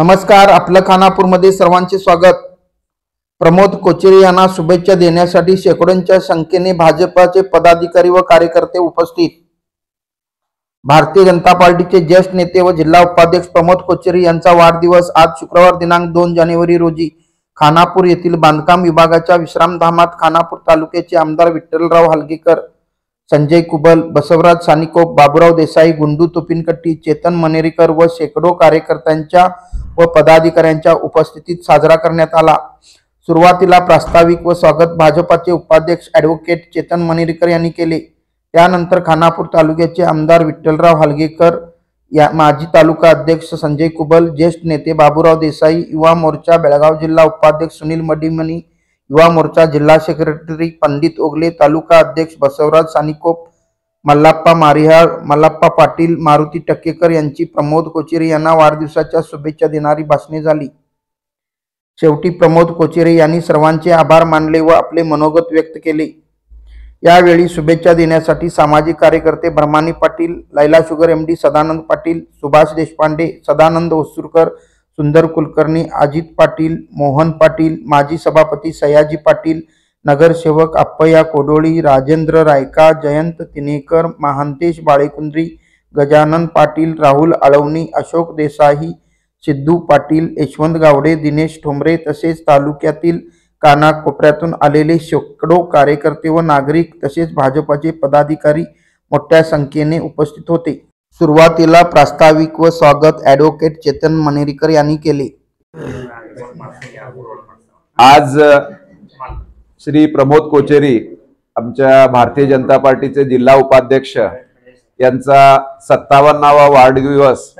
नमस्कार, आपलं खानापूरमध्ये सर्वांचे स्वागत। प्रमोद कोचेरे यांना शुभेच्छा देण्यासाठी शेकडोंच्या संख्येने भाजपाचे पदाधिकारी व कार्यकर्ते उपस्थित। भारतीय जनता पार्टीचे ज्येष्ठ नेते व जिल्हा उपाध्यक्ष प्रमोद कोचेरे यांचा वाढदिवस आज शुक्रवार दिनांक 2 जानेवारी रोजी खानापूर येथील बांधकाम विभागाच्या विश्रामधामात खानापूर तालुक्याचे आमदार विठ्ठलराव हलगेकर, संजय कुबल, बसवराज सानिकोप, बाबूराव देसाई, गुंडू तोपिनकट्टी, चेतन मनेरीकर व शेकडो कार्यकर्त्यांच्या व पदाधिकाऱ्यांच्या उपस्थितीत साजरा करण्यात आला। सुरुवातीला प्रास्ताविक व स्वागत भाजपाचे उपाध्यक्ष ॲडव्होकेट चेतन मनेरीकर यांनी केले। त्यानंतर खानापूर तालुक्याचे आमदार विठ्ठलराव हलगेकर, माजी तालुका अध्यक्ष संजय कुबल, ज्येष्ठ नेते बाबूराव देसाई, युवा मोर्चा बेळगाव जिल्हा उपाध्यक्ष सुनील मडीमनी, युवा मोर्चा जिल्हा सेक्रेटरी पंडित ओगले, तालुका अध्यक्ष बसवराज सानिकोप, मल्लाप्पा मारिहाळ, मल्लाप्पा पाटील, मारुती टक्केकर यांची प्रमोद कोचेरे यांना वाढदिवसाच्या शुभेच्छा देणारी भाषणे झाली। शेवटी प्रमोद कोचेरे यांनी सर्वांचे आभार मानले व आपले मनोगत व्यक्त केले। यावेळी शुभेच्छा देण्यासाठी सामाजिक कार्यकर्ते भरमानी पाटील, लैला शुगर एमडी सदानंद पाटील, सुभाष देशपांडे, सदानंद ओसुरकर, सुंदर कुलकर्णी, अजित पाटील, मोहन पाटील, माजी सभापती सयाजी पाटील, नगरसेवक अप्पया कोडोळी, राजेंद्र रायका, जयंत तिनेकर, महांतेश बाळेकुंद्री, गजानन पाटील, राहुल आळवणी, अशोक देसाई, सिद्धू पाटील, यशवंत गावडे, दिनेश ठोंबरे तसेच तालुक्यातील कानाकोपऱ्यातून आलेले शेकडो कार्यकर्ते व नागरिक तसेच भाजपाचे पदाधिकारी मोठ्या संख्येने उपस्थित होते। सुरुवातीला प्रास्ताविक व स्वागत ॲडव्होकेट चेतन मनेरीकर यांनी केले। आज श्री प्रमोद कोचेरे आमच्या भारतीय जनता पार्टीचे जिल्हा उपाध्यक्ष यांचा 57वा वाढदिवस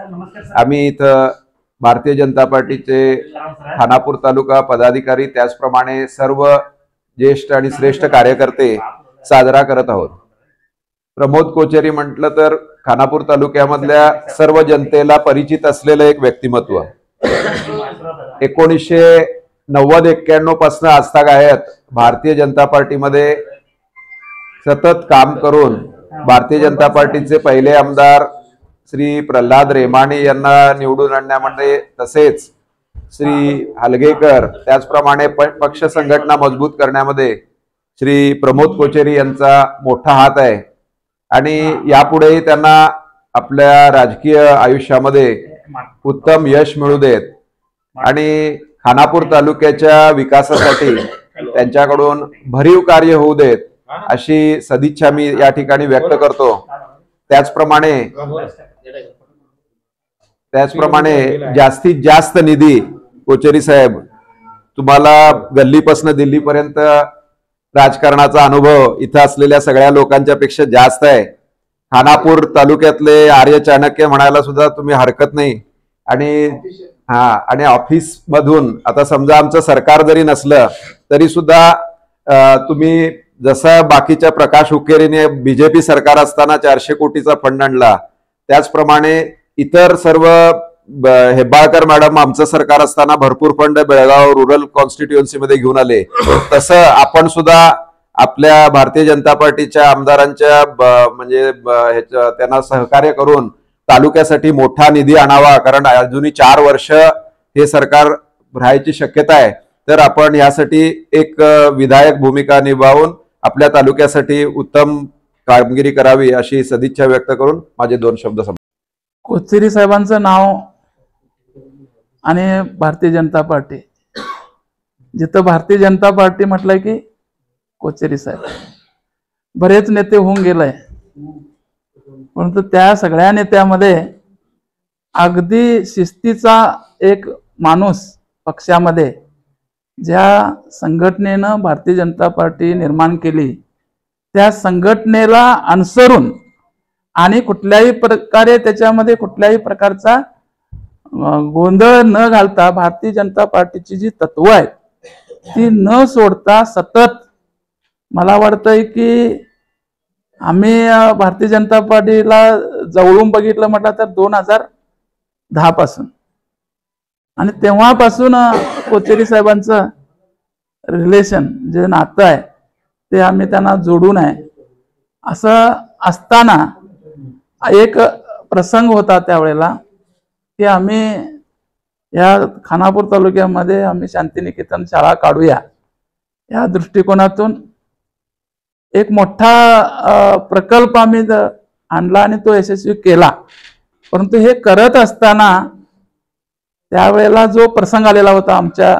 आम्ही इथं भारतीय जनता पार्टीचे खानापूर तालुका पदाधिकारी त्याचप्रमाणे सर्व ज्येष्ठ आणि श्रेष्ठ कार्यकर्ते साजरा करत आहोत। प्रमोद कोचेरे म्हटलं तर खानापूर तालुक्यामधल्या सर्व जनतेला परिचित असलेलं एक व्यक्तिमत्व। 1990-91 पासून आजतागायत भारतीय जनता पार्टीमध्ये सतत काम करून भारतीय जनता पार्टीचे पहिले आमदार श्री प्रल्हाद रेमाणे यांना निवडून आणण्यामध्ये तसेच श्री हलगेकर त्याचप्रमाणे पक्ष संघटना मजबूत करण्यामध्ये श्री प्रमोद कोचेरे यांचा मोठा हात आहे आणि यापुढेही त्यांना आपल्या राजकीय आयुष्यामध्ये उत्तम यश मिळू देत आणि खानापूर तालुक्याच्या विकासासाठी त्यांच्याकडून भरीव कार्य होऊ देत अशी सदिच्छा मी या ठिकाणी व्यक्त करतो। त्याचप्रमाणे जास्तीत जास्त निधी कोचेरे साहेब, तुम्हाला गल्लीपासून दिल्लीपर्यंत राजकारणाचा अनुभव इथं असलेल्या सगळ्या लोकांच्या पेक्षा जास्त आहे। खानापूर तालुक्यातले आर्य चाणक्य म्हणायला सुद्धा तुम्ही हरकत नाही आणि ऑफिस मधून आता समजा आमचं सरकार जरी नसलं तरी सुद्धा तुम्ही जसं बाकीच्या प्रकाश हुक्केरीने बीजेपी सरकार असताना 400 कोटीचा फंड आणला त्याचप्रमाणे इतर सर्व हेब्बाळकर मॅडम आमचं सरकार असताना भरपूर फंड बेळगाव रूरल कॉन्स्टिट्युएन्सी मध्ये घेऊन आले। तसं आपण सुद्धा आपल्या भारतीय जनता पार्टीच्या आमदारांच्या म्हणजे त्यांना सहकार्य करून तालुक्यासाठी मोठा निधी आणावा, कारण अजूनही 4 वर्ष हे सरकार राहायची शक्यता आहे। तर आपण यासाठी एक विधायक भूमिका निभावून आपल्या तालुक्यासाठी उत्तम कामगिरी करावी अशी सदिच्छा व्यक्त करून माझे 2 शब्द संपवतो। कोचेरे साहेबांचं नाव आणि भारतीय जनता पार्टी, जिथं भारतीय जनता पार्टी म्हटलंय की कोचेरे साहेब, बरेच नेते होऊन गेलाय परंतु त्या सगळ्या नेत्यामध्ये अगदी शिस्तीचा एक माणूस पक्षामध्ये, ज्या संघटनेनं भारतीय जनता पार्टी निर्माण केली त्या संघटनेला अनुसरून आणि कुठल्याही प्रकारे त्याच्यामध्ये कुठल्याही प्रकारचा गोंधळ न घालता भारतीय जनता पार्टीची जी तत्व आहेत ती न सोडता सतत, मला वाटतंय की आम्ही भारतीय जनता पार्टीला जवळून बघितलं म्हटलं तर 2010 पासून आणि तेव्हापासून कोचेरे साहेबांचं रिलेशन जे नातं आहे ते आम्ही त्यांना जोडून आहे। असं असताना एक प्रसंग होता त्यावेळेला की आम्ही या खानापूर तालुक्यामध्ये आम्ही शांतिनिकेतन शाळा काढूया या दृष्टिकोनातून एक मोठा प्रकल्प आम्ही आणला आणि तो यशस्वी केला. परंतु हे करत असताना त्यावेळेला जो प्रसंग आलेला होता आमच्या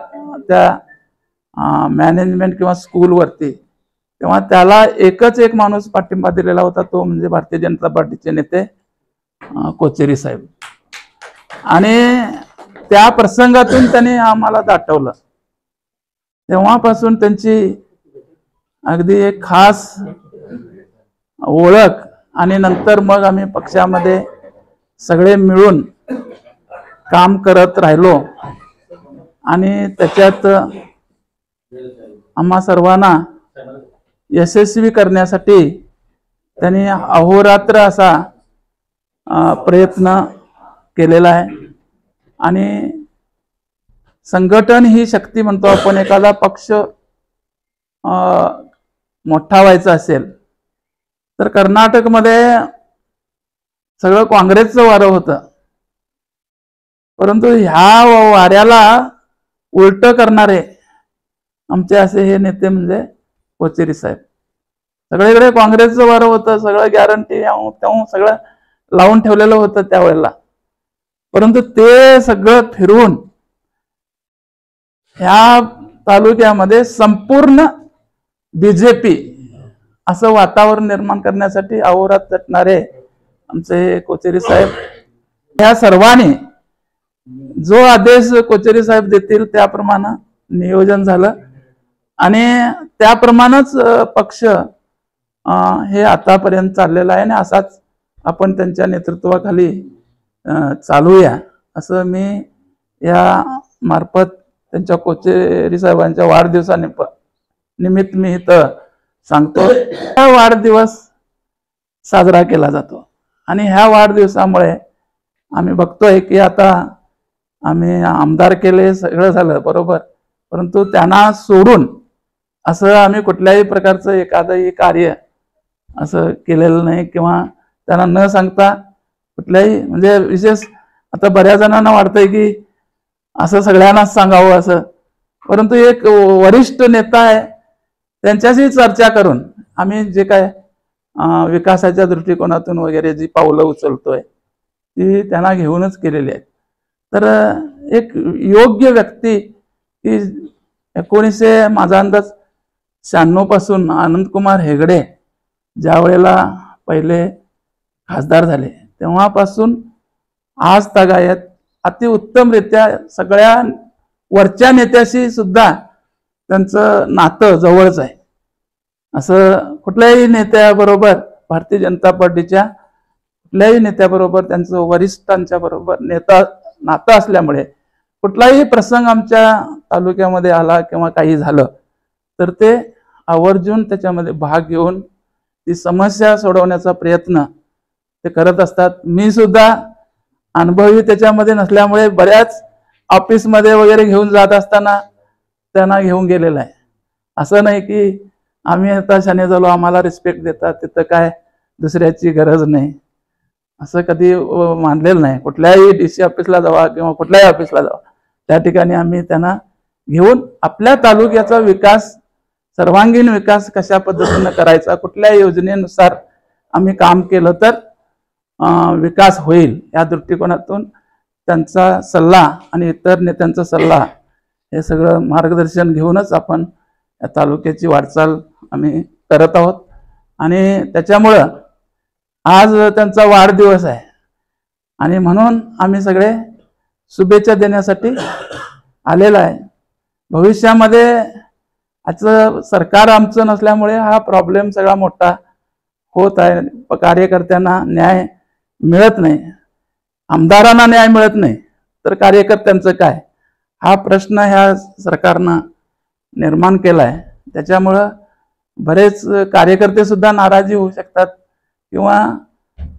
त्या मॅनेजमेंट किंवा स्कूलवरती, तेव्हा त्याला एकच एक माणूस पाठिंबा दिलेला होता, तो म्हणजे भारतीय जनता पार्टीचे नेते कोचेरी साहेब. आणि त्या प्रसंगातून त्यांनी आम्हाला दाटवलं. तेव्हापासून त्यांची अगदी एक खास ओळख आणि नंतर मग आम्ही पक्षामध्ये सगळे मिळून काम करत राहिलो आणि त्याच्यात आम्हा सर्वांना यशस्वी करण्यासाठी त्यांनी अहोरात्र असा प्रयत्न केलेला आहे. आणि संघटन ही शक्ती म्हणतो आपण. एखादा पक्ष मोठा व्हायचा असेल तर कर्नाटकमध्ये सगळं काँग्रेसचं वारं होतं, परंतु ह्या वाऱ्याला उलट करणारे आमचे असे हे नेते म्हणजे कोचेरी साहेब. सगळीकडे काँग्रेसचं वारं होतं, सगळं गॅरंटी तेव्हा सगळं लावून ठेवलेलं होतं त्यावेळेला. परंतु ते सगळं फिरवून ह्या तालुक्यामध्ये संपूर्ण बीजेपी असं वातावरण निर्माण करण्यासाठी अहोरात झटणारे आमचे कोचेरी साहेब. ह्या सर्वांनी जो आदेश कोचेरी साहेब देतील त्याप्रमाणे नियोजन झालं आणि त्याप्रमाणेच पक्ष हे आतापर्यंत चाललेलं आहे आणि असाच आपण त्यांच्या नेतृत्वाखाली चालूया असं मी या मार्फत त्यांच्या कोचेरी साहेबांच्या वाढदिवसानिमित्त मी इथं सांगतो. हा वाढदिवस साजरा केला जातो आणि ह्या वाढदिवसामुळे आम्ही बघतोय की आता आम्ही आमदार केले, सगळं झालं बरोबर, परंतु त्यांना सोडून असं आम्ही कुठल्याही प्रकारचं एखादंही कार्य असं केलेलं नाही किंवा त्यांना न सांगता कुठल्याही म्हणजे विशेष आता बऱ्याच जणांना वाटतंय की असं सगळ्यांनाच सांगावं असं, परंतु एक वरिष्ठ नेता आहे त्यांच्याशी चर्चा करून आम्ही जे काय विकासाच्या दृष्टिकोनातून वगैरे जी पावलं उचलतोय ती त्यांना घेऊनच केलेली आहेत. तर एक योग्य व्यक्ती की 1900 माझा अंदाज 96 पासून आनंदकुमार हेगडे ज्या वेळेला पहिले खासदार झाले तेव्हापासून आज तागायत अतिउत्तमरित्या सगळ्या वरच्या नेत्याशी सुद्धा त्यांचं नातं जवळच आहे. असं कुठल्याही नेत्याबरोबर भारतीय जनता पार्टीच्या कुठल्याही नेत्याबरोबर त्यांचं वरिष्ठांच्या बरोबर नातं असल्यामुळे कुठलाही प्रसंग आमच्या तालुक्यामध्ये आला किंवा काही झालं तर ते आवर्जून त्याच्यामध्ये भाग घेऊन ती समस्या सोडवण्याचा प्रयत्न ते करत असतात. मी सुद्धा अनुभवी त्याच्यामध्ये नसल्यामुळे बऱ्याच ऑफिसमध्ये वगैरे घेऊन जात असताना त्यांना घेऊन गेलेला आहे. असं नाही की आम्ही आता शाने झालो आम्हाला रिस्पेक्ट देतात तिथं काय दुसऱ्याची गरज नाही असं कधी मानलेलं नाही. कुठल्याही DC ऑफिसला जावा किंवा कुठल्याही ऑफिसला जावा त्या ठिकाणी आम्ही त्यांना घेऊन आपल्या तालुक्याचा विकास, सर्वांगीण विकास कशा पद्धतीनं करायचा, कुठल्या योजनेनुसार आम्ही काम केलं तर विकास होईल या दृष्टिकोनातून त्यांचा सल्ला आणि इतर नेत्यांचा सल्ला हे सगळं मार्गदर्शन घेऊनच आपण या तालुक्याची वाटचाल आम्ही करत आहोत. आणि त्याच्यामुळं आज त्यांचा वाढदिवस आहे आणि म्हणून आम्ही सगळे शुभेच्छा देण्यासाठी आलेला आहे. भविष्यामध्ये आजचं सरकार आमचं नसल्यामुळे हा प्रॉब्लेम सगळा मोठा होत आहे. कार्यकर्त्यांना न्याय मिळत नाही, आमदारांना न्याय मिळत नाही तर कार्यकर्त्यांचं काय, हा प्रश्न ह्या सरकारनं निर्माण केला आहे. त्याच्यामुळं बरेच कार्यकर्ते सुद्धा नाराजी होऊ शकतात किंवा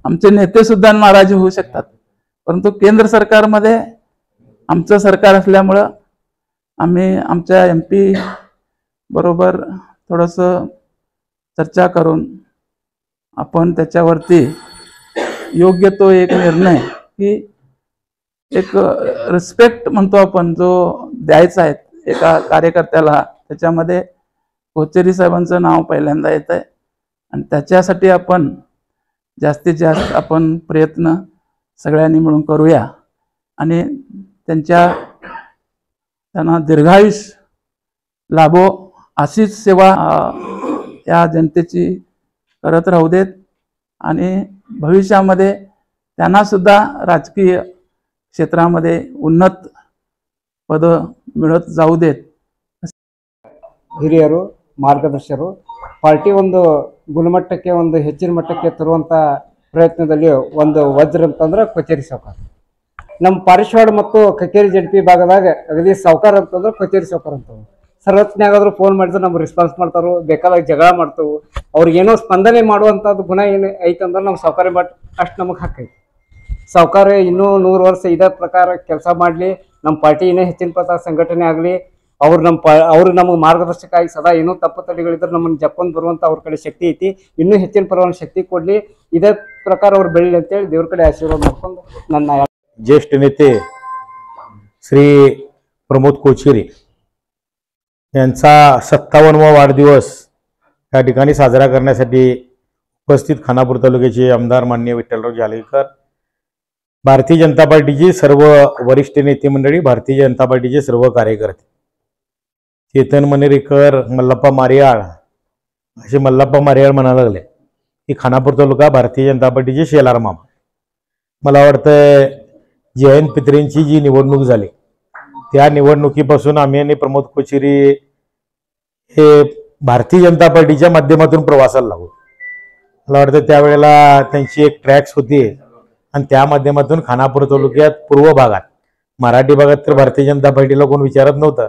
आमचे नेते सुद्धा नाराजी होऊ शकतात. परंतु केंद्र सरकारमध्ये आमचं सरकार असल्यामुळं आम्ही आमच्या MP बरोबर थोडंसं चर्चा करून आपण त्याच्यावरती योग्य तो एक निर्णय की एक रिस्पेक्ट म्हणतो आपण, जो द्यायचा आहे एका कार्यकर्त्याला, त्याच्यामध्ये कोचेरी साहेबांचं नाव पहिल्यांदा येत आहे. आणि त्याच्यासाठी आपण जास्तीत जास्त आपण प्रयत्न सगळ्यांनी मिळून करूया आणि त्यांना दीर्घायुष्य लाभो अशीच सेवा या जनतेची करत राहू देत आणि भविष्यामध्ये त्यांना सुद्धा राजकीय क्षेत्रामध्ये उन्नत पद मिळत जाऊ देत. ಹಿರಿಯರು ಮಾರ್ಗದರ್ಶಕರು ಪಾರ್ಟಿ ಒಂದು ಗುಣಮಟ್ಟಕ್ಕೆ ಒಂದು ಹೆಚ್ಚಿನ ಮಟ್ಟಕ್ಕೆ ತರುವಂಥ ಪ್ರಯತ್ನದಲ್ಲಿ ಒಂದು ವಜ್ರ ಅಂತಂದ್ರೆ ಕೊಚೇರಿ ಸಾವ್ಕಾರ. ನಮ್ಮ ಪಾರಿಶ್ವಾಡ ಮತ್ತು ಕಕ್ಕೇರಿ ಜಡ್ಪಿ ಭಾಗದಾಗ ಅಗದಿ ಸಾವ್ಕಾರ ಅಂತಂದ್ರೆ ಕೊಚೇರಿ ಸಾವ್ಕಾರ ಅಂತವು. ಸರ್ವಜ್ಞಾಗಾದ್ರೂ ಫೋನ್ ಮಾಡಿದ್ರೆ ನಮ್ಗೆ ರೆಸ್ಪಾನ್ಸ್ ಮಾಡ್ತಾರೋ, ಬೇಕಾದಾಗ ಜಗಳ ಮಾಡ್ತವು. ಅವ್ರಿಗೇನೋ ಸ್ಪಂದನೆ ಮಾಡುವಂಥದ್ದು ಗುಣ ಏನು ಐತಂದ್ರೆ ನಮ್ಮ ಸಾವ್ಕಾರ ಬಟ್ ಅಷ್ಟು ನಮಗೆ ಹಕ್ಕೈತಿ. ಸಾವ್ಕಾರ ಇನ್ನೂ 100 ವರ್ಷ ಇದೇ ಪ್ರಕಾರ ಕೆಲಸ ಮಾಡಲಿ, ನಮ್ಮ ಪಾರ್ಟಿ ಇನ್ನೂ ಹೆಚ್ಚಿನ ಪ್ರಕಾರ ಸಂಘಟನೆ ಆಗಲಿ, ಅವರು ನಮಗೆ ಮಾರ್ಗದರ್ಶಕ ಆಗಿ ಸದಾ ಏನೋ ತಪ್ಪು ತಡೆಗಳಿದ್ರೆ ನಮ್ಮನ್ನು ಜಪ್ಕೊಂಡು ಬರುವಂಥ ಅವ್ರ ಕಡೆ ಶಕ್ತಿ ಐತಿ. ಇನ್ನೂ ಹೆಚ್ಚಿನ ಪ್ರಮಾಣ ಶಕ್ತಿ ಕೊಡಲಿ, ಇದೇ ಪ್ರಕಾರ ಅವ್ರು ಬೆಳೀಲಿ ಅಂತೇಳಿ ದೇವ್ರ ಕಡೆ ಆಶೀರ್ವಾದ ಮಾಡ್ಕೊಂಡು ನನ್ನ ज्येष्ठ नेते श्री प्रमोद कोचेरी यांचा 57वा वाढदिवस या ठिकाणी साजरा करण्यासाठी उपस्थित खानापूर तालुक्याचे आमदार माननीय विठ्ठलराव जालगेकर, भारतीय जनता पार्टीची सर्व वरिष्ठ नेते मंडळी, भारतीय जनता पार्टीचे सर्व कार्यकर्ते, चेतन मनेरेकर, मल्लप्पा मारियाळ असे मल्लप्पा मारियाळ म्हणायला लागले की खानापूर तालुका भारतीय जनता पार्टीचे शेलार मामा. मला वाटतं जयंत पित्रेंची जी निवडणूक झाली त्या निवडणुकीपासून आम्ही आणि प्रमोद कोचेरी हे भारतीय जनता पार्टीच्या माध्यमातून प्रवासाला लागलो. मला वाटतं त्यावेळेला त्यांची एक ट्रॅक्स होती आणि त्या माध्यमातून खानापूर तालुक्यात पूर्व भागात, मराठी भागात तर भारतीय जनता पार्टीला कोण विचारत नव्हतं.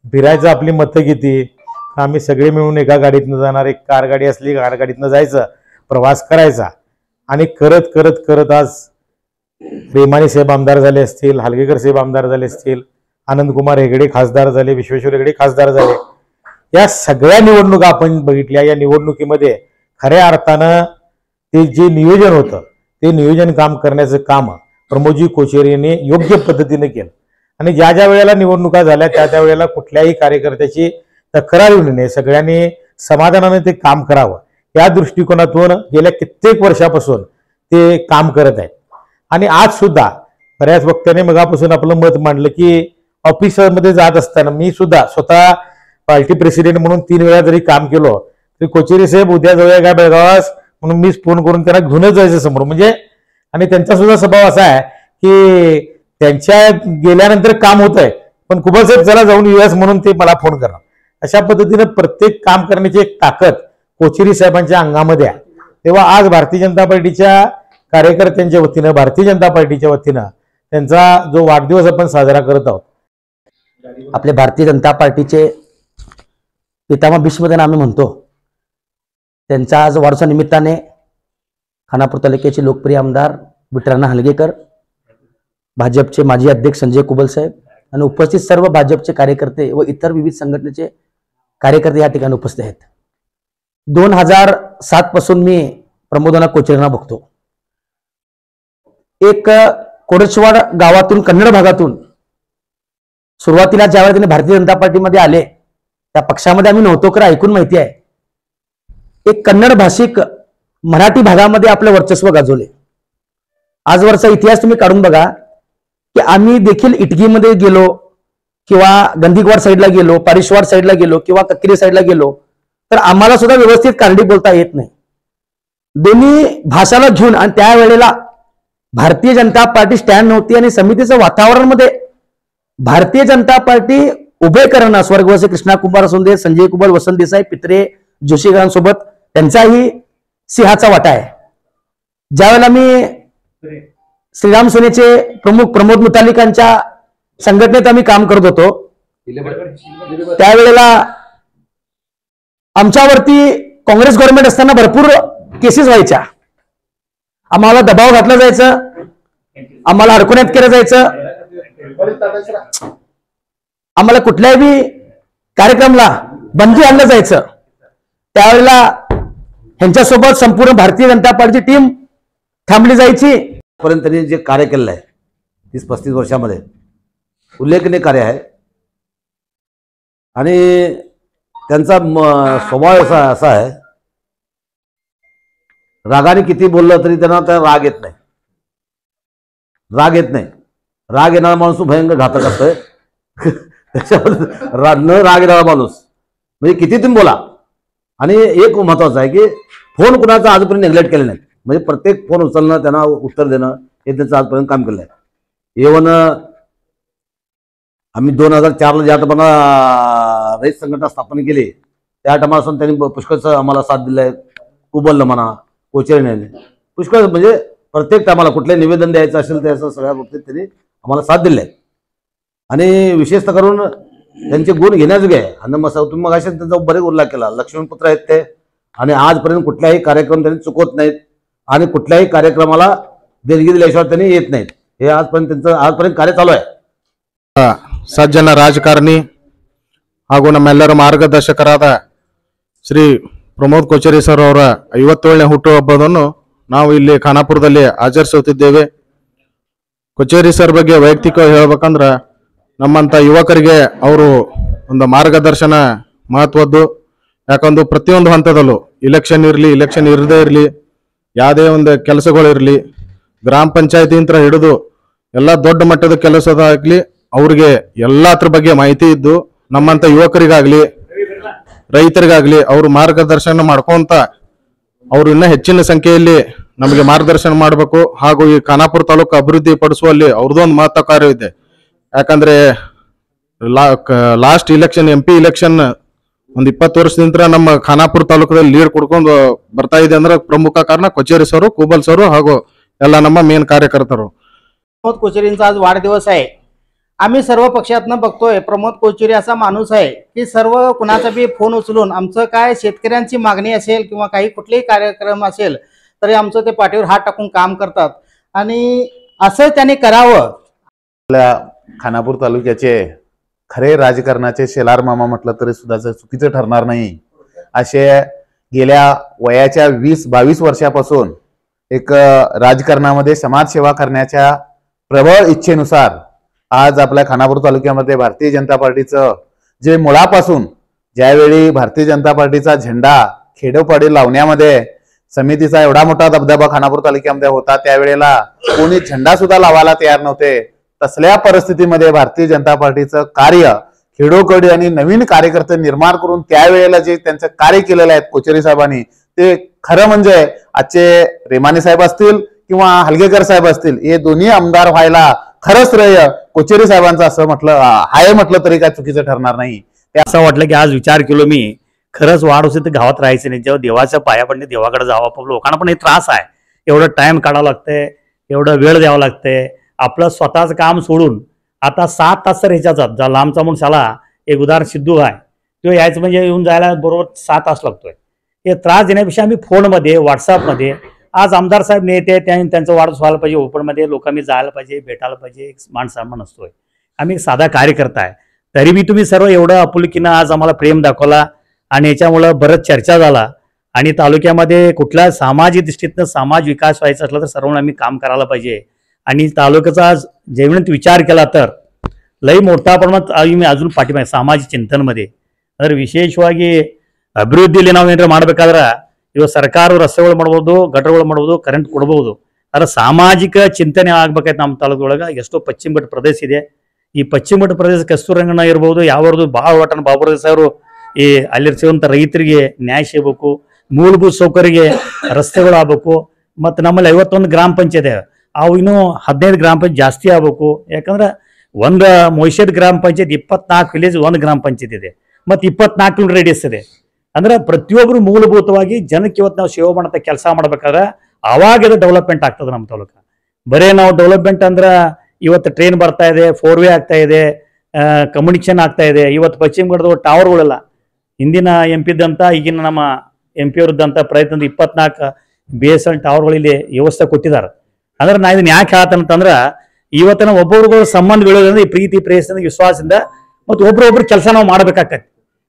फिरायचं, आपली मतं किती, आम्ही सगळे मिळून एका गाडीतनं जाणार, एक कार गाडी असली कार गाडीतनं जायचं, प्रवास करायचा. आणि करत करत करत आज रेमानी साहेब आमदार झाले असतील, हालगेकर साहेब आमदार झाले असतील, आनंदकुमार हेगडे खासदार झाले, विश्वेश्वर हेगडे खासदार झाले. या सगळ्या निवडणुका आपण बघितल्या. या निवडणुकीमध्ये खऱ्या अर्थानं ते जे नियोजन होतं ते नियोजन काम करण्याचं काम प्रमोदजी कोचेरी यांनी योग्य पद्धतीने केलं. आणि ज्या ज्या वेळेला निवडणुका झाल्या त्या त्या वेळेला कुठल्याही कार्यकर्त्याची तक्रार येऊ नये, सगळ्यांनी समाधानाने ते काम करावं या दृष्टिकोनातून गेल्या कित्येक वर्षापासून ते काम करत आहेत. आणि आज सुद्धा बऱ्याच वक्त्याने मगापासून आपलं मत मांडलं की ऑफिसमध्ये जात असताना मी सुद्धा स्वतः पार्टी प्रेसिडेंट म्हणून 3 वेळा जरी काम केलो तरी कोचेरी साहेब उद्या जाऊया का बेळगावास म्हणून मीच फोन करून त्यांना घेऊनच जायचं समोर. म्हणजे आणि त्यांचा सुद्धा स्वभाव असा आहे की त्यांच्या गेल्यानंतर काम होत आहे पण कुबल साहेब चला जाऊन येऊयास म्हणून ते मला फोन करणार. अशा पद्धतीने प्रत्येक काम करण्याची एक ताकद कोचेरी साहेबांच्या अंगामध्ये आहे. तेव्हा आज भारतीय जनता पार्टीच्या कार्यकर्त्यांच्या वतीनं, भारतीय जनता पार्टीच्या वतीनं त्यांचा जो वाढदिवस आपण साजरा करत आहोत. आपले भारतीय जनता पार्टीचे पितामह भीष्मदेव आम्ही म्हणतो, त्यांचा आज वाढदिवसा निमित्ताने खानापूर तालुक्याचे लोकप्रिय आमदार विठ्ठलराव हालगेकर, भाजपचे माजी अध्यक्ष संजय कुबल साहेब आणि उपस्थित सर्व भाजपचे कार्यकर्ते व इतर विविध संघटनेचे कार्यकर्ते या ठिकाणी उपस्थित आहेत. 2007 पासून मी प्रमोदाना कोचेरींना बघतो. एक कोडचवाड गावातून, कन्नड भागातून सुरुवातीला ज्यावेळेला त्यांनी भारतीय जनता पार्टीमध्ये आले त्या पक्षामध्ये आम्ही नव्हतो, खरं ऐकून माहिती आहे. एक कन्नड भाषिक मराठी भागामध्ये आपलं वर्चस्व गाजवले. आजवरचा इतिहास तुम्ही काढून बघा की आम्ही देखील इटगीमध्ये गेलो किंवा गंधीगवाड साईडला गेलो, पारिश्वाड साईडला गेलो किंवा कक्केरी साईडला गेलो तर आम्हाला सुद्धा व्यवस्थित कारंडी बोलता येत नाही. दोन्ही भाषाला घेऊन आणि त्यावेळेला भारतीय जनता पार्टी स्टँड नव्हती आणि समितीचं वातावरणामध्ये भारतीय जनता पार्टी उभे करणं, स्वर्गवासी कृष्णा कुमार असू दे, संजय कुमार, वसंत देसाई, पित्रे, जोशीकरांसोबत त्यांचाही सिंहाचा वाटा आहे. ज्यावेळेला मी श्रीराम सेनेचे प्रमुख प्रमोद मुतालिकांच्या संघटनेत आम्ही काम करत होतो त्यावेळेला आमच्यावरती काँग्रेस गव्हर्नमेंट असताना भरपूर केसेस व्हायच्या. आम्हाला दबाव घातला जायचं, आम्हाला अडकवण्यात केलं जायचं, आम्हाला कुठल्याही कार्यक्रमाला बंदी आणलं जायचं. त्यावेळेला ह्यांच्यासोबत संपूर्ण भारतीय जनता पार्टीची टीम थांबली जायची. पर्यंत त्यांनी जे कार्य केलेलं आहे 30-35 वर्षामध्ये उल्लेखनीय कार्य आहे आणि त्यांचा स्वभाव असा आहे, रागाने किती बोललं तरी त्यांना त्या राग येत नाही. राग येणारा माणूस भयंकर घातक असतोय. त्याच्यामध्ये न राग येणारा माणूस म्हणजे किती तुम्ही बोला. आणि एक महत्वाचं आहे की फोन कुणाचा आजपर्यंत नेग्लेक्ट केले नाहीत. म्हणजे प्रत्येक फोन उचलणं, त्यांना उत्तर देणं हे त्यांचं आजपर्यंत काम केलं आहे. इव्हन आम्ही 2004ला ज्या टायमाला रयत संघटना स्थापन केली त्या टायमापासून त्यांनी पुष्कळचं आम्हाला साथ दिलं आहे. उबललं म्हणा, कोचेरीने पुष्कळ, म्हणजे प्रत्येक टायमाला कुठले निवेदन द्यायचं असेल त्याचं सगळ्या बाबतीत त्यांनी आम्हाला साथ दिली आहे. आणि विशेषतः करून त्यांचे गुण घेण्याजोगे आहे. आणि मग तुम्ही मग असे त्यांचा बरेच उल्लेख केला. लक्ष्मीपुत्र आहेत ते आणि आजपर्यंत कुठल्याही कार्यक्रम त्यांनी चुकवत नाहीत आणि कुठल्याही कार्यक्रमाला देणगी दिल्याशिवाय त्यांनी येत नाहीत. हे आजपर्यंत कार्य चालू आहे. ಸಜ್ಜನ ರಾಜಕಾರಣಿ ಹಾಗೂ ನಮ್ಮೆಲ್ಲರ ಮಾರ್ಗದರ್ಶಕರಾದ ಶ್ರೀ ಪ್ರಮೋದ್ ಕೊಚೇರಿ ಸರ್ ಅವರ 57ನೇ ಹುಟ್ಟುಹಬ್ಬವನ್ನು ನಾವು ಇಲ್ಲಿ ಖಾನಾಪುರದಲ್ಲಿ ಆಚರಿಸುತ್ತಿದ್ದೇವೆ. ಕೊಚೇರಿ ಸರ್ ಬಗ್ಗೆ ವೈಯಕ್ತಿಕವಾಗಿ ಹೇಳ್ಬೇಕಂದ್ರೆ ನಮ್ಮಂತ ಯುವಕರಿಗೆ ಅವರು ಒಂದು ಮಾರ್ಗದರ್ಶನ ಮಹತ್ವದ್ದು. ಯಾಕಂದ್ರೆ ಪ್ರತಿಯೊಂದು ಹಂತದಲ್ಲೂ ಇಲೆಕ್ಷನ್ ಇರಲಿ, ಇಲೆಕ್ಷನ್ ಇರದೇ ಇರಲಿ, ಯಾವುದೇ ಒಂದು ಕೆಲಸಗಳಿರಲಿ, ಗ್ರಾಮ ಪಂಚಾಯತಿಯಿಂದ ಹಿಡಿದು ಎಲ್ಲ ದೊಡ್ಡ ಮಟ್ಟದ ಕೆಲಸದಾಗ್ಲಿ ಅವ್ರಿಗೆ ಎಲ್ಲಾದ್ರ ಬಗ್ಗೆ ಮಾಹಿತಿ ಇದ್ದು ನಮ್ಮಂತ ಯುವಕರಿಗಾಗ್ಲಿ ರೈತರಿಗಾಗ್ಲಿ ಅವರು ಮಾರ್ಗದರ್ಶನ ಮಾಡ್ಕೊಂತ ಅವರು ಇನ್ನೂ ಹೆಚ್ಚಿನ ಸಂಖ್ಯೆಯಲ್ಲಿ ನಮಗೆ ಮಾರ್ಗದರ್ಶನ ಮಾಡಬೇಕು. ಹಾಗೂ ಈ ಖಾನಾಪುರ ತಾಲೂಕು ಅಭಿವೃದ್ಧಿ ಪಡಿಸುವಲ್ಲಿ ಅವ್ರದ್ದೊಂದು ಮಹತ್ವ ಕಾರ್ಯ ಇದೆ. ಯಾಕಂದ್ರೆ ಲಾಸ್ಟ್ ಇಲೆಕ್ಷನ್ MP ಇಲೆಕ್ಷನ್ ಒಂದು 20 ವರ್ಷದಿಂದ ನಮ್ಮ ಖಾನಾಪುರ ತಾಲೂಕದಲ್ಲಿ ಲೀಡ್ ಕೊಡ್ಕೊಂಡು ಬರ್ತಾ ಇದೆ ಅಂದ್ರೆ ಪ್ರಮುಖ ಕಾರಣ कोचेरी सर, कुबल सर ಹಾಗೂ ಎಲ್ಲ ನಮ್ಮ ಮೇನ್ ಕಾರ್ಯಕರ್ತರು. प्रमोद कोचेरींचा आज वाढदिवस आहे. आम्ही सर्व पक्षातनं बघतोय प्रमोद कोचेरी असा माणूस आहे की सर्व कुणाचा बी फोन उचलून आमचं काय शेतकऱ्यांची मागणी असेल किंवा काही कुठलेही कार्यक्रम असेल तरी आमचं ते पाठीवर हात टाकून काम करतात आणि असं त्यांनी करावं. आपल्या खानापूर तालुक्याचे खरे राजकारणाचे शेलार मामा म्हटलं तरी सुद्धा चुकीचं ठरणार नाही. असे गेल्या वयाच्या 20-22 वर्षापासून एक राजकारणामध्ये समाजसेवा करण्याच्या प्रबळ इच्छेनुसार आज आपल्या खानापूर तालुक्यामध्ये भारतीय जनता पार्टीचं जे मुळापासून ज्यावेळी भारतीय जनता पार्टीचा झेंडा खेडोपाडी लावण्यामध्ये समितीचा एवढा मोठा दबदबा खानापूर तालुक्यामध्ये होता, त्यावेळेला कोणी झेंडा सुद्धा लावायला तयार नव्हते. तसल्या परिस्थितीमध्ये भारतीय जनता पार्टीचं कार्य खेडोकडे आणि नवीन कार्यकर्ते निर्माण करून त्यावेळेला जे त्यांचं कार्य केलेलं आहे कोचेरी साहेबांनी, ते खरं म्हणजे आजचे रेमाने साहेब असतील किंवा हलगेकर साहेब असतील, हे दोन्ही आमदार व्हायला खरंच श्रेय कोचेरी साहेबांचं असं म्हटलं तरी काय चुकीचं ठरणार नाही. असं वाटलं की आज विचार केलो मी, खरंच वाढ असेल तर गावात राहायचं नाही. जेव्हा देवाच्या पाया पडणे देवाकडे जावं. आपण लोकांना पण हे त्रास आहे, एवढं टाइम काढावं लागतंय, एवढं वेळ द्यावं लागतंय. आपलं स्वतःच काम सोडून आता 7 तास तर ह्याच्यात लांबचा म्हणून शाला एक उदाहरण सिद्धू आहे, तो यायचं म्हणजे येऊन जायला बरोबर 6 तास लागतोय. हे त्रास देण्यापेक्षा आम्ही फोनमध्ये व्हॉट्सअपमध्ये आज आमदार साहेब नेते त्यांचं वाढदिवस व्हायला पाहिजे, ओपनमध्ये लोकांनी जायला पाहिजे, भेटायला पाहिजे, एक मान सन्मान असतोय. आम्ही एक साधा कार्यकर्ता आहे, तरी बी तुम्ही सर्व एवढं आपुलकीनं आज आम्हाला प्रेम दाखवला आणि याच्यामुळं बरंच चर्चा झाला. आणि तालुक्यामध्ये कुठल्या सामाजिक दृष्टीतनं समाज विकास व्हायचा असला तर सर्वांना आम्ही काम करायला पाहिजे. आणि तालुक्याचा आज जेवणात विचार केला तर लई मोठ्या प्रमाणात आम्ही अजून पाठिंबा सामाजिक चिंतनमध्ये तर ವಿಶೇಷವಾಗಿ ಅಭಿವೃದ್ಧಿಯಲ್ಲಿ ನಾವು ಏನಾರ ಮಾಡಬೇಕಾದ್ರೆ ಇವ ಸರ್ಕಾರ ರಸ್ತೆಗಳು ಮಾಡಬಹುದು, ಗಟರಗಳು ಮಾಡಬಹುದು, ಕರೆಂಟ್ ಕೊಡಬಹುದು. ಆದರೆ ಸಾಮಾಜಿಕ ಚಿಂತನೆ ಆಗ್ಬೇಕಾಯ್ತು. ನಮ್ಮ ತಾಲೂಕೊಳಗೆ ಎಷ್ಟೋ ಪಶ್ಚಿಮ ಘಟ್ಟ ಪ್ರದೇಶ ಇದೆ. ಈ ಪಶ್ಚಿಮ ಘಟ್ಟ ಪ್ರದೇಶ ಕಸ್ತೂರಂಗಣ್ಣ ಇರ್ಬೋದು, ಯಾವ್ದು ಭಾಳ ಒಟ್ಟನ ಬಾಬುರಾಜ್ ಸಾರು ಈ ಅಲ್ಲಿರ್ಸಿರುವಂಥ ರೈತರಿಗೆ ನ್ಯಾಯ ಸಿಗಬೇಕು, ಮೂಲಭೂತ ಸೌಕರ್ಯಕ್ಕೆ ರಸ್ತೆಗಳು ಆಗ್ಬೇಕು. ಮತ್ತು ನಮ್ಮಲ್ಲಿ 51 ಗ್ರಾಮ ಪಂಚಾಯತ್ ಅವು ಇನ್ನೂ 15 ಗ್ರಾಮ ಪಂಚಾಯತ್ ಜಾಸ್ತಿ ಆಗ್ಬೇಕು. ಯಾಕಂದ್ರೆ ಒಂದು ಮೊಯ್ಸೆಡ್ ಗ್ರಾಮ ಪಂಚಾಯತ್ 24 ವಿಲೇಜ್ ಒಂದು ಗ್ರಾಮ ಪಂಚಾಯತ್ ಇದೆ ಮತ್ತು 24 ಕಿಲೋಮೀಟರ್ ರೇಡಿಯಸ್ ಇದೆ. ಅಂದ್ರೆ ಪ್ರತಿಯೊಬ್ಬರು ಮೂಲಭೂತವಾಗಿ ಜನಕ್ಕೆ ಇವತ್ತು ನಾವು ಸೇವೆ ಮಾಡಂತ ಕೆಲಸ ಮಾಡ್ಬೇಕಾದ್ರೆ ಅವಾಗ ಇದು ಡೆವಲಪ್ಮೆಂಟ್ ಆಗ್ತದೆ ನಮ್ಮ ತಾಲೂಕು. ಬರೇ ನಾವು ಡೆವಲಪ್ಮೆಂಟ್ ಅಂದ್ರೆ ಇವತ್ತು ಟ್ರೈನ್ ಬರ್ತಾ ಇದೆ, 4 ವೇ ಆಗ್ತಾ ಇದೆ, ಕಮ್ಯುನಿಕೇಶನ್ ಆಗ್ತಾ ಇದೆ. ಇವತ್ತು ಪಶ್ಚಿಮ ಘಟ್ಟದ ಟವರ್ಗಳೆಲ್ಲ ಹಿಂದಿನ MP ಇದ್ದಂಥ ಈಗಿನ ನಮ್ಮ MP ಅವರಿದ್ದಂಥ ಪ್ರಯತ್ನದ 24 BSNL ಟವರ್ಗಳು ಇಲ್ಲಿ ವ್ಯವಸ್ಥೆ ಕೊಟ್ಟಿದ್ದಾರೆ. ಅಂದ್ರೆ ನಾ ಇದನ್ನ ಯಾಕೆ ಹೇಳ್ತಾನಂತಂದ್ರೆ ಇವತ್ತಿನ ಒಬ್ಬೊಬ್ರಿಗೂ ಸಂಬಂಧ ಬೆಳೆಯೋದ್ರಿಂದ ಈ प्रीती प्रेयसದಿಂದ विश्वासದಿಂದ ಮತ್ತು ಒಬ್ಬರೊಬ್ಬರು ಕೆಲಸ ನಾವು ಮಾಡಬೇಕಾಗತ್ತೆ.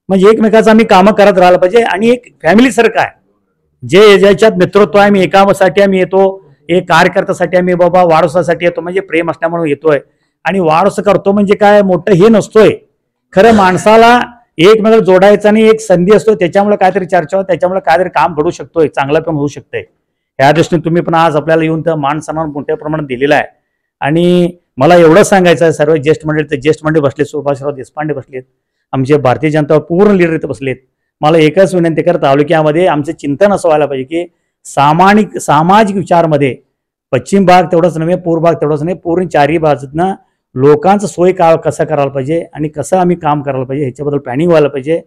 म्हणजे एकमेकाचं आम्ही कामं करत राहायला पाहिजे आणि एक फॅमिली सारखं आहे. जे ज्याच्यात मित्रत्व आहे, आम्ही एकासाठी आम्ही येतो, एक कार्यकर्त्यासाठी आम्ही बाबा वाढदिवसासाठी येतो म्हणजे प्रेम असल्यामुळे येतोय आणि वाढदिवस करतो म्हणजे काय मोठं हे नसतोय. खरं माणसाला एकमेकाला जोडायचा आणि एक संधी असतो, त्याच्यामुळे काहीतरी चर्चा होते, त्याच्यामुळे काहीतरी काम घडू शकतोय, चांगलं पण होऊ शकतंय. ह्या दृष्टीने तुम्ही पण आज आपल्याला येऊन तर मान सन्मान मोठ्या प्रमाणात दिलेला आहे. आणि मला एवढं सांगायचं आहे, सर्व ज्येष्ठ मंडळी बसलेत, सुभाषराव देशपांडे बसलेत, आमचे भारतीय जनता पूर्ण लीडर इथं बसलेत. मला एकच विनंती कर, तालुक्यामध्ये आमचं चिंतन असं व्हायला पाहिजे की सामाजिक विचारमध्ये पश्चिम भाग तेवढंच नव्हे, पूर्व भाग तेवढंच नाही, पूर्ण चारही बाजूतनं लोकांचं सोय कसं करायला पाहिजे आणि कसं आम्ही काम करायला पाहिजे ह्याच्याबद्दल प्लॅनिंग व्हायला पाहिजे.